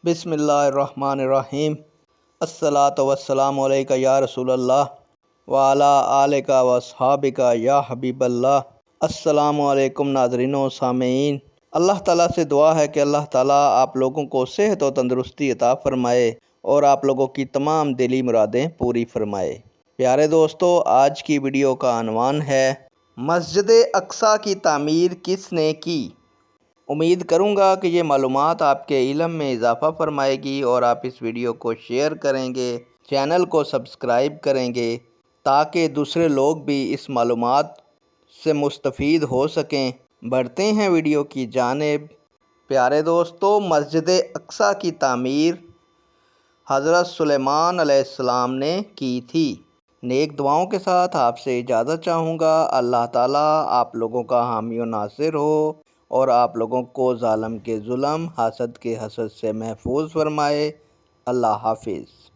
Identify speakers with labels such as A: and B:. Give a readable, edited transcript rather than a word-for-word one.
A: بسم اللہ الرحمن الرحیم۔ الصلاۃ والسلام علیکہ یا رسول اللہ وعلی آلک و اصحابک یا حبیب اللہ۔ السلام علیکم ناظرین و سامعین۔ اللہ تعالیٰ سے دعا ہے کہ اللہ تعالیٰ آپ لوگوں کو صحت و تندرستی عطا فرمائے اور آپ لوگوں کی تمام دلی مرادیں پوری فرمائے۔ پیارے دوستو، آج کی ویڈیو کا عنوان ہے مسجد اقصیٰ کی تعمیر کس نے کی؟ امید کروں گا کہ یہ معلومات آپ کے علم میں اضافہ فرمائے گی اور آپ اس ویڈیو کو شیئر کریں گے، چینل کو سبسکرائب کریں گے تاکہ دوسرے لوگ بھی اس معلومات سے مستفید ہو سکیں۔ بڑھتے ہیں ویڈیو کی جانب۔ پیارے دوستو، مسجد اقصیٰ کی تعمیر حضرت سلیمان علیہ السلام نے کی تھی۔ نیک دعاؤں کے ساتھ آپ سے اجازت چاہوں گا۔ اللہ تعالیٰ آپ لوگوں کا حامی و ناصر ہو اور آپ لوگوں کو ظالم کے ظلم، حاسد کے حسد سے محفوظ فرمائے۔ اللہ حافظ۔